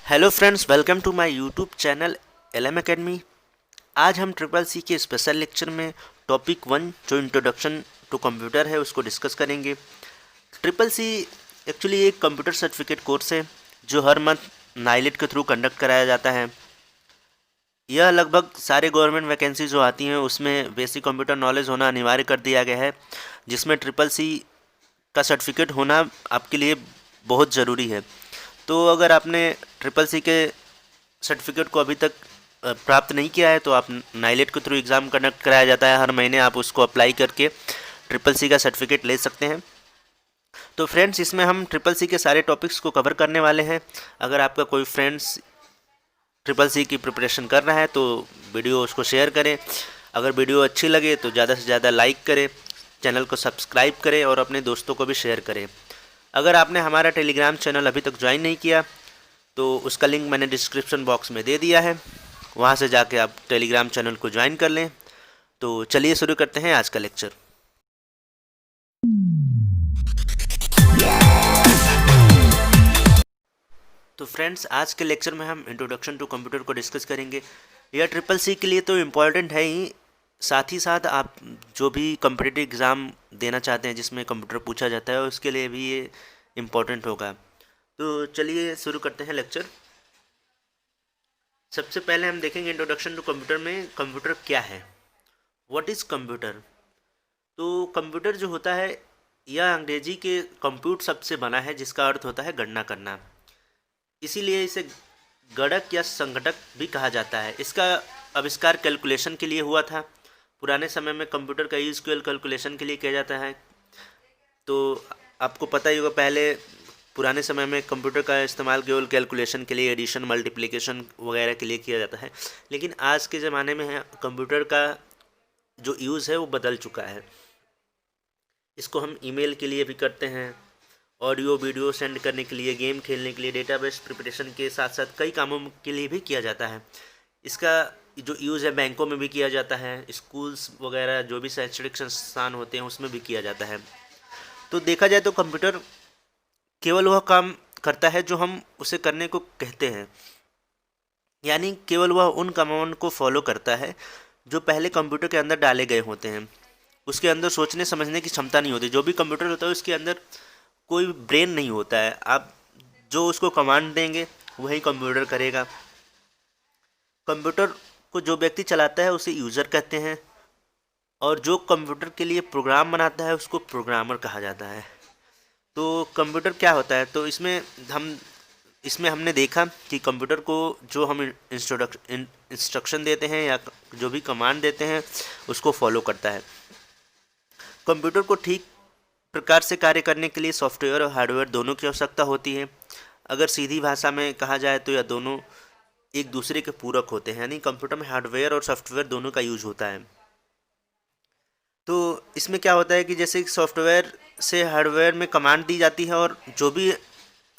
Hello friends, welcome to my YouTube channel LM academy. आज हम triple C के special lecture में topic 1 जो इंट्रोडक्शन टू कंप्यूटर है उसको डिस्कस करेंगे। ट्रिपल सी एक्चुअली एक कंप्यूटर सर्टिफिकेट कोर्स है जो हर मंथ नाइलेट के थ्रू कंडक्ट कराया जाता है। यह लगभग सारे गवर्नमेंट वैकेंसी जो आती हैं उसमें बेसिक कंप्यूटर नॉलेज होना अनिवार्य कर दिया गया है, जिसमें ट्रिपल सी का सर्टिफिकेट होना आपके लिए बहुत ज़रूरी है। तो अगर आपने ट्रिपल सी के सर्टिफिकेट को अभी तक प्राप्त नहीं किया है तो आप नाइलेट के थ्रू एग्ज़ाम कंडक्ट कराया जाता है हर महीने, आप उसको अप्लाई करके ट्रिपल सी का सर्टिफिकेट ले सकते हैं। तो फ्रेंड्स, इसमें हम ट्रिपल सी के सारे टॉपिक्स को कवर करने वाले हैं। अगर आपका कोई फ्रेंड्स ट्रिपल सी की प्रिपरेशन कर रहा है तो वीडियो उसको शेयर करें। अगर वीडियो अच्छी लगे तो ज़्यादा से ज़्यादा लाइक करें, चैनल को सब्सक्राइब करें और अपने दोस्तों को भी शेयर करें। अगर आपने हमारा टेलीग्राम चैनल अभी तक ज्वाइन नहीं किया तो उसका लिंक मैंने डिस्क्रिप्शन बॉक्स में दे दिया है, वहाँ से जाके आप टेलीग्राम चैनल को ज्वाइन कर लें। तो चलिए शुरू करते हैं आज का लेक्चर। तो फ्रेंड्स, आज के लेक्चर में हम इंट्रोडक्शन टू कंप्यूटर को डिस्कस करेंगे। यह ट्रिपल सी के लिए तो इम्पॉर्टेंट है ही, साथ ही साथ आप जो भी कॉम्पिटिटिव एग्ज़ाम देना चाहते हैं जिसमें कंप्यूटर पूछा जाता है उसके लिए भी ये इम्पॉर्टेंट होगा। तो चलिए शुरू करते हैं लेक्चर। सबसे पहले हम देखेंगे इंट्रोडक्शन टू कंप्यूटर में कंप्यूटर क्या है, व्हाट इज़ कंप्यूटर। तो कंप्यूटर जो होता है यह अंग्रेजी के कंप्यूट शब्द से बना है जिसका अर्थ होता है गणना करना, इसीलिए इसे गणक या संगणक भी कहा जाता है। इसका आविष्कार कैलकुलेशन के लिए हुआ था। पुराने समय में कंप्यूटर का यूज़ केवल कैलकुलेशन के लिए किया जाता है। तो आपको पता ही होगा, पहले पुराने समय में कंप्यूटर का इस्तेमाल केवल कैलकुलेशन के लिए, एडिशन मल्टीप्लिकेशन वगैरह के लिए किया जाता है। लेकिन आज के ज़माने में कंप्यूटर का जो यूज़ है वो बदल चुका है। इसको हम ईमेल के लिए भी करते हैं, ऑडियो वीडियो सेंड करने के लिए, गेम खेलने के लिए, डेटाबेस प्रिपरेशन के साथ साथ कई कामों के लिए भी किया जाता है। इसका जो यूज़ है बैंकों में भी किया जाता है, स्कूल्स वगैरह जो भी शैक्षणिक संस्थान होते हैं उसमें भी किया जाता है। तो देखा जाए तो कंप्यूटर केवल वह काम करता है जो हम उसे करने को कहते हैं, यानी केवल वह उन कमांड को फॉलो करता है जो पहले कंप्यूटर के अंदर डाले गए होते हैं। उसके अंदर सोचने समझने की क्षमता नहीं होती। जो भी कंप्यूटर होता है उसके अंदर कोई ब्रेन नहीं होता है। आप जो उसको कमांड देंगे वही कंप्यूटर करेगा। कंप्यूटर को जो व्यक्ति चलाता है उसे यूज़र कहते हैं, और जो कंप्यूटर के लिए प्रोग्राम बनाता है उसको प्रोग्रामर कहा जाता है। तो कंप्यूटर क्या होता है, तो इसमें हमने देखा कि कंप्यूटर को जो हम इंस्ट्रक्शन देते हैं या जो भी कमांड देते हैं उसको फॉलो करता है। कंप्यूटर को ठीक प्रकार से कार्य करने के लिए सॉफ्टवेयर और हार्डवेयर दोनों की आवश्यकता होती है। अगर सीधी भाषा में कहा जाए तो यह दोनों एक दूसरे के पूरक होते हैं, यानी कंप्यूटर में हार्डवेयर और सॉफ्टवेयर दोनों का यूज होता है। तो इसमें क्या होता है कि जैसे सॉफ्टवेयर से हार्डवेयर में कमांड दी जाती है, और जो भी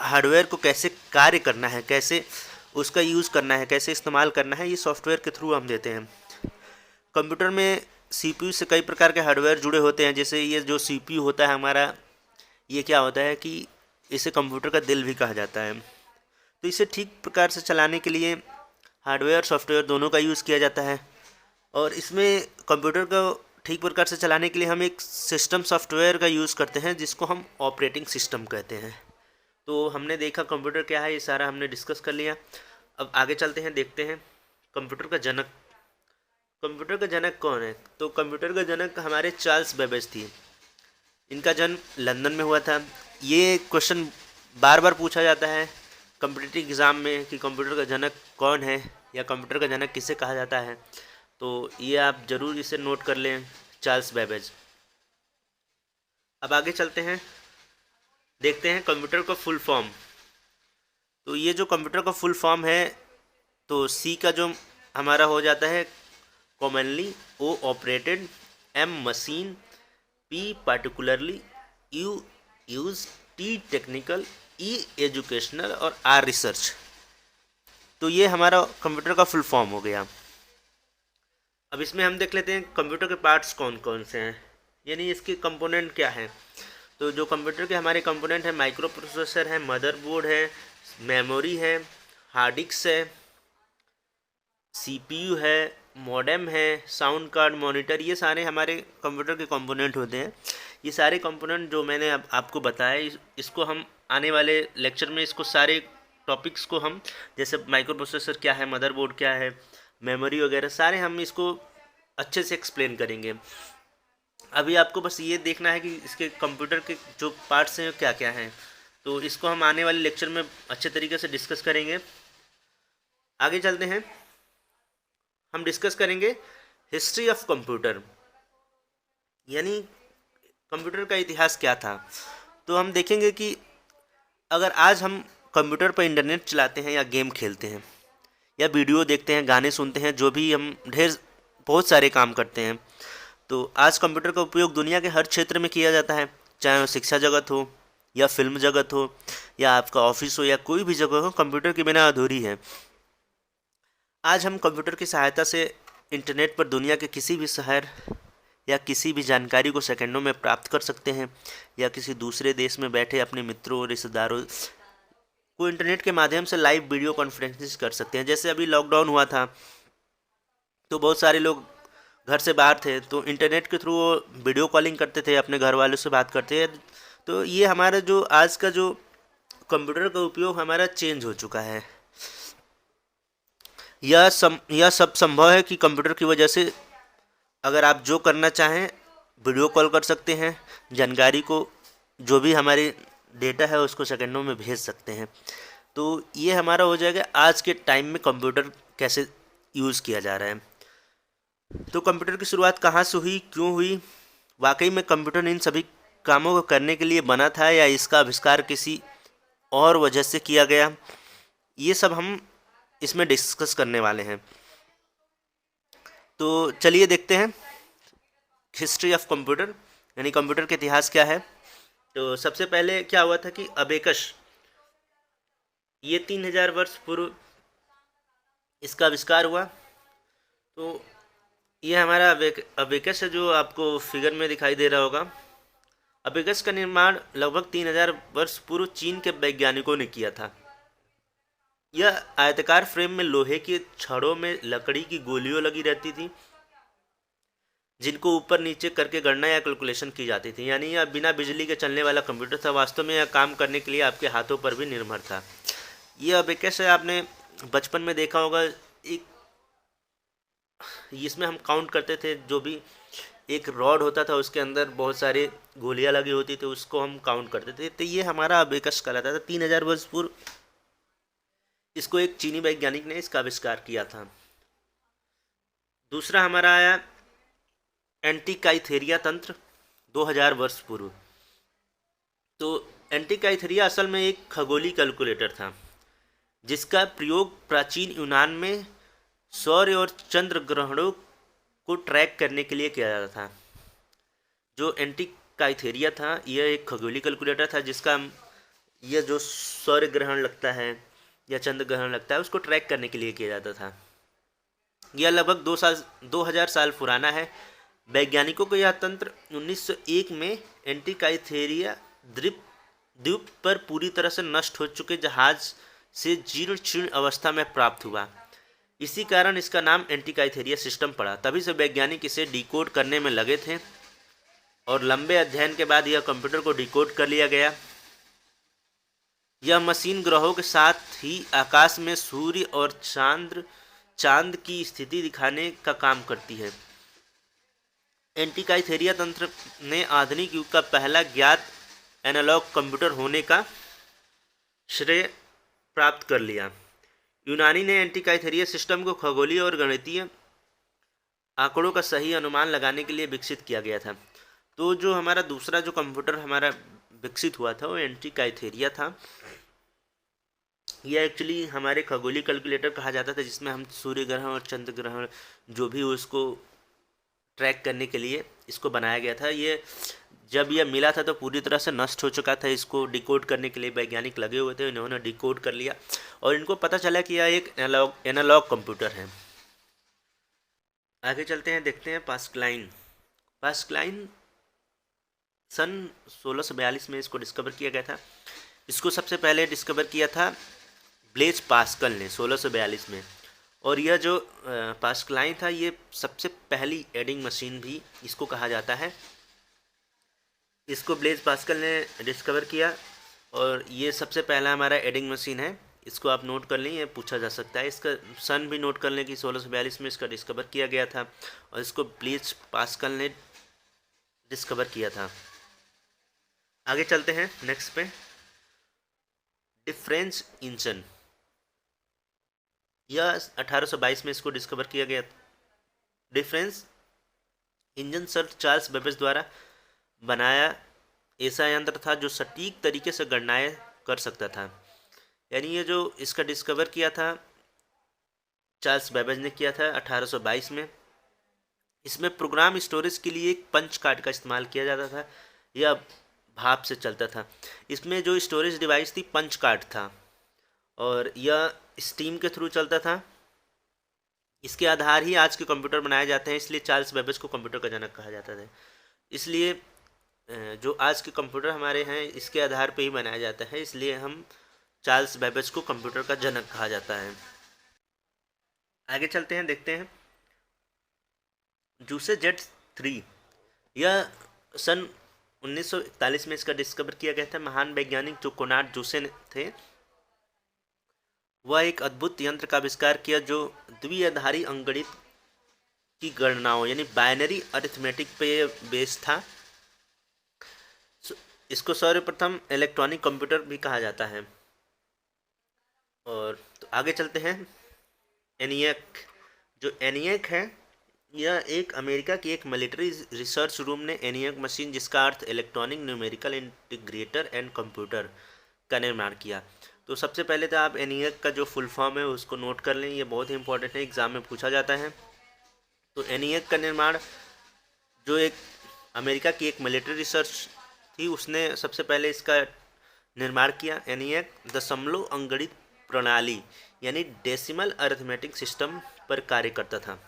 हार्डवेयर को कैसे कार्य करना है, कैसे उसका यूज़ करना है, कैसे इस्तेमाल करना है, ये सॉफ्टवेयर के थ्रू हम देते हैं। कंप्यूटर में सीपीयू से कई प्रकार के हार्डवेयर जुड़े होते हैं। जैसे ये जो सीपीयू होता है हमारा, ये क्या होता है कि इसे कंप्यूटर का दिल भी कहा जाता है। तो इसे ठीक प्रकार से चलाने के लिए हार्डवेयर और सॉफ्टवेयर दोनों का यूज़ किया जाता है। और इसमें कंप्यूटर को ठीक प्रकार से चलाने के लिए हम एक सिस्टम सॉफ्टवेयर का यूज़ करते हैं जिसको हम ऑपरेटिंग सिस्टम कहते हैं। तो हमने देखा कंप्यूटर क्या है, ये सारा हमने डिस्कस कर लिया। अब आगे चलते हैं, देखते हैं कंप्यूटर का जनक। कंप्यूटर का जनक कौन है, तो कंप्यूटर का जनक हमारे चार्ल्स बेबेज थी। इनका जन्म लंदन में हुआ था। ये क्वेश्चन बार बार पूछा जाता है कॉम्पिटिटिव एग्ज़ाम में कि कंप्यूटर का जनक कौन है या कंप्यूटर का जनक किसे कहा जाता है। तो ये आप ज़रूर इसे नोट कर लें, चार्ल्स बेबेज। अब आगे चलते हैं, देखते हैं कंप्यूटर का फुल फॉर्म। तो ये जो कंप्यूटर का फुल फॉर्म है, तो सी का जो हमारा हो जाता है commonly, O operated, M machine, P particularly, U use, T technical, E educational और आर रिसर्च। तो ये हमारा कंप्यूटर का फुल फॉर्म हो गया। अब इसमें हम देख लेते हैं कंप्यूटर के पार्ट्स कौन कौन से हैं, यानी इसके कंपोनेंट क्या हैं। तो जो कंप्यूटर के हमारे कंपोनेंट हैं, माइक्रो प्रोसेसर है, मदरबोर्ड है, मेमोरी है, हार्ड डिस्क है, सीपीयू है, मॉडेम है, साउंड कार्ड, मॉनिटर, ये सारे हमारे कंप्यूटर के कंपोनेंट होते हैं। ये सारे कंपोनेंट जो मैंने अब आपको बताया, इसको हम आने वाले लेक्चर में इसको सारे टॉपिक्स को हम, जैसे माइक्रो प्रोसेसर क्या है, मदरबोर्ड क्या है, मेमोरी वगैरह, सारे हम इसको अच्छे से एक्सप्लेन करेंगे। अभी आपको बस ये देखना है कि इसके कंप्यूटर के जो पार्ट्स हैं क्या क्या हैं, तो इसको हम आने वाले लेक्चर में अच्छे तरीके से डिस्कस करेंगे। आगे चलते हैं, हम डिस्कस करेंगे हिस्ट्री ऑफ कंप्यूटर, यानी कंप्यूटर का इतिहास क्या था। तो हम देखेंगे कि अगर आज हम कंप्यूटर पर इंटरनेट चलाते हैं या गेम खेलते हैं या वीडियो देखते हैं, गाने सुनते हैं, जो भी हम बहुत सारे काम करते हैं, तो आज कंप्यूटर का उपयोग दुनिया के हर क्षेत्र में किया जाता है, चाहे वो शिक्षा जगत हो या फिल्म जगत हो या आपका ऑफिस हो या कोई भी जगह हो, कंप्यूटर के बिना अधूरी है। आज हम कंप्यूटर की सहायता से इंटरनेट पर दुनिया के किसी भी शहर या किसी भी जानकारी को सेकंडों में प्राप्त कर सकते हैं, या किसी दूसरे देश में बैठे अपने मित्रों रिश्तेदारों को इंटरनेट के माध्यम से लाइव वीडियो कॉन्फ्रेंसिंग कर सकते हैं। जैसे अभी लॉकडाउन हुआ था तो बहुत सारे लोग घर से बाहर थे, तो इंटरनेट के थ्रू वो वीडियो कॉलिंग करते थे, अपने घर वालों से बात करते हैं। तो ये हमारा जो आज का जो कंप्यूटर का उपयोग हमारा चेंज हो चुका है। यह सब संभव है कि कंप्यूटर की वजह से अगर आप जो करना चाहें वीडियो कॉल कर सकते हैं, जानकारी को, जो भी हमारी डेटा है उसको सेकंडों में भेज सकते हैं। तो ये हमारा हो जाएगा आज के टाइम में कंप्यूटर कैसे यूज़ किया जा रहा है। तो कंप्यूटर की शुरुआत कहाँ से हुई, क्यों हुई, वाकई में कंप्यूटर इन सभी कामों को करने के लिए बना था या इसका आविष्कार किसी और वजह से किया गया, ये सब हम इसमें डिस्कस करने वाले हैं। तो चलिए देखते हैं हिस्ट्री ऑफ कंप्यूटर, यानी कंप्यूटर का इतिहास क्या है। तो सबसे पहले क्या हुआ था कि अबेकस, ये 3000 वर्ष पूर्व इसका आविष्कार हुआ। तो ये हमारा अबेकस है जो आपको फिगर में दिखाई दे रहा होगा। अबेकस का निर्माण लगभग 3000 वर्ष पूर्व चीन के वैज्ञानिकों ने किया था। यह आयताकार फ्रेम में लोहे के छड़ों में लकड़ी की गोलियों लगी रहती थी, जिनको ऊपर नीचे करके गणना या कैलकुलेशन की जाती थी। यानी यह बिना बिजली के चलने वाला कंप्यूटर था। वास्तव में यह काम करने के लिए आपके हाथों पर भी निर्भर था। यह अबेकस है, आपने बचपन में देखा होगा, एक इसमें हम काउंट करते थे, जो भी एक रॉड होता था उसके अंदर बहुत सारे गोलियां लगी होती थी, उसको हम काउंट करते थे। तो ये हमारा अबेकस कहलाता था। 3000 वर्ष पूर्व इसको एक चीनी वैज्ञानिक ने इसका आविष्कार किया था। दूसरा हमारा आया एंटीकाइथेरिया तंत्र, 2000 वर्ष पूर्व। तो एंटीकाइथेरिया असल में एक खगोलीय कैलकुलेटर था, जिसका प्रयोग प्राचीन यूनान में सौर्य और चंद्र ग्रहणों को ट्रैक करने के लिए किया जाता था। जो एंटीकाइथेरिया था यह एक खगोलीय कैलकुलेटर था, जिसका यह जो सौर्य ग्रहण लगता है या चंद्र ग्रहण लगता है उसको ट्रैक करने के लिए किया जाता था। यह लगभग 2000 साल पुराना है। वैज्ञानिकों को यह तंत्र 1901 में एंटीकाइथेरिया द्वीप पर पूरी तरह से नष्ट हो चुके जहाज से जीर्ण शीर्ण अवस्था में प्राप्त हुआ। इसी कारण इसका नाम एंटीकाइथेरिया सिस्टम पड़ा। तभी से वैज्ञानिक इसे डिकोड करने में लगे थे और लंबे अध्ययन के बाद यह कंप्यूटर को डिकोड कर लिया गया। यह मशीन ग्रहों के साथ ही आकाश में सूर्य और चांद की स्थिति दिखाने का काम करती है। एंटीकाइथेरिया तंत्र ने आधुनिक युग का पहला ज्ञात एनालॉग कंप्यूटर होने का श्रेय प्राप्त कर लिया। यूनानी ने एंटीकाइथेरिया सिस्टम को खगोलीय और गणितीय आंकड़ों का सही अनुमान लगाने के लिए विकसित किया गया था। तो जो हमारा दूसरा जो कंप्यूटर हमारा विकसित हुआ था वो एंटीकाइथेरिया था। यह एक्चुअली हमारे खगोलीय कैलकुलेटर कहा जाता था, जिसमें हम सूर्य ग्रहण और चंद्र ग्रहण जो भी उसको ट्रैक करने के लिए इसको बनाया गया था। ये जब यह मिला था तो पूरी तरह से नष्ट हो चुका था। इसको डिकोड करने के लिए वैज्ञानिक लगे हुए थे, इन्होंने डिकोड कर लिया और इनको पता चला कि यह एक एनालॉग कंप्यूटर है। आगे चलते हैं, देखते हैं पास्कलाइन सन 1642 में इसको डिस्कवर किया गया था। इसको सबसे पहले डिस्कवर किया था ब्लेज पास्कल ने 1642 में। और यह जो पास्कलाइन था, ये सबसे पहली एडिंग मशीन भी इसको कहा जाता है। इसको ब्लेज पास्कल ने डिस्कवर किया और ये सबसे पहला हमारा एडिंग मशीन है। इसको आप नोट कर लें, ये पूछा जा सकता है। इसका सन भी नोट कर लें कि 1642 में इसका डिस्कवर किया गया था और इसको ब्लेज पास्कल ने डिस्कवर किया था। आगे चलते हैं नेक्स्ट पे। डिफरेंस इंजन, यह 1822 में इसको डिस्कवर किया गया। Difference engine sir Charles Babbage द्वारा बनाया ऐसा यंत्र था जो सटीक तरीके से गणनाएं कर सकता था। यानी ये जो इसका डिस्कवर किया था चार्ल्स बेबेज ने किया था 1822 में। इसमें प्रोग्राम स्टोरेज के लिए एक पंच कार्ड का इस्तेमाल किया जाता था, यह भाप से चलता था। इसमें जो स्टोरेज डिवाइस थी पंच कार्ड था और यह स्टीम के थ्रू चलता था। इसके आधार ही आज के कंप्यूटर बनाए जाते हैं, इसलिए चार्ल्स बेबेज को कंप्यूटर का जनक कहा जाता था। इसलिए जो आज के कंप्यूटर हमारे हैं इसके आधार पे ही बनाया जाता है, इसलिए हम चार्ल्स बेबेज को कंप्यूटर का जनक कहा जाता है। आगे चलते हैं, देखते हैं जूसे Z3, यह सन 1941 में इसका डिस्कवर किया गया था। महान वैज्ञानिक जो कोनार्ड जूसे थे, वह एक अद्भुत यंत्र का आविष्कार किया जो द्विआधारी अंकगणित की गणनाओं यानी बाइनरी अरिथमेटिक पे बेस्ड था। इसको सर्वप्रथम इलेक्ट्रॉनिक कंप्यूटर भी कहा जाता है। और तो आगे चलते हैं। एनियक, जो एनियक है यह एक अमेरिका की एक मिलिट्री रिसर्च रूम ने एनियक मशीन, जिसका अर्थ electronic numerical integrator and computer, का निर्माण किया। तो सबसे पहले तो आप एनियक का जो फुल फॉर्म है उसको नोट कर लें, ये बहुत ही इंपॉर्टेंट है, एग्ज़ाम में पूछा जाता है। तो एनियक का निर्माण जो एक अमेरिका की एक मिलिट्री रिसर्च थी उसने सबसे पहले इसका निर्माण किया। एनियक दशमलव अंकगणित प्रणाली यानी डेसिमल अरिथमेटिक सिस्टम पर कार्य करता था।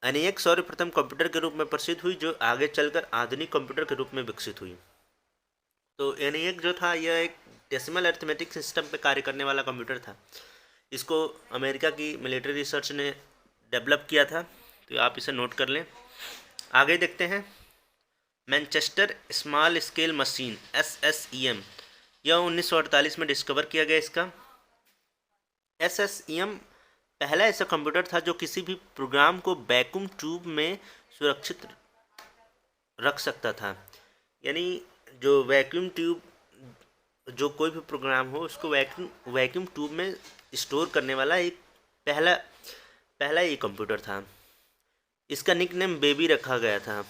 एनियक सर्वप्रथम कंप्यूटर के रूप में प्रसिद्ध हुई जो आगे चलकर आधुनिक कंप्यूटर के रूप में विकसित हुई। तो एनियक जो था यह एक डेसिमल अरिथमेटिक सिस्टम पे कार्य करने वाला कंप्यूटर था। इसको अमेरिका की मिलिट्री रिसर्च ने डेवलप किया था, तो आप इसे नोट कर लें। आगे देखते हैं Manchester small scale machine SSEM, यह 1948 में डिस्कवर किया गया। इसका SSEM पहला ऐसा कंप्यूटर था जो किसी भी प्रोग्राम को वैक्यूम ट्यूब में सुरक्षित रख सकता था। यानी जो वैक्यूम ट्यूब, जो कोई भी प्रोग्राम हो उसको वैक्यूम ट्यूब में स्टोर करने वाला एक पहला ये कंप्यूटर था। इसका निकनेम बेबी रखा गया था।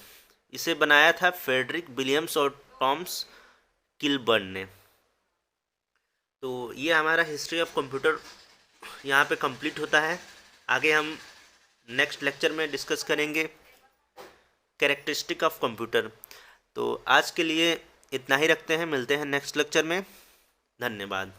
इसे बनाया था फ्रेडरिक विलियम्स और टॉमस किलबर्न ने। तो ये हमारा हिस्ट्री ऑफ कंप्यूटर यहाँ पे कंप्लीट होता है। आगे हम नेक्स्ट लेक्चर में डिस्कस करेंगे कैरेक्टरिस्टिक ऑफ कंप्यूटर। तो आज के लिए इतना ही रखते हैं, मिलते हैं नेक्स्ट लेक्चर में। धन्यवाद।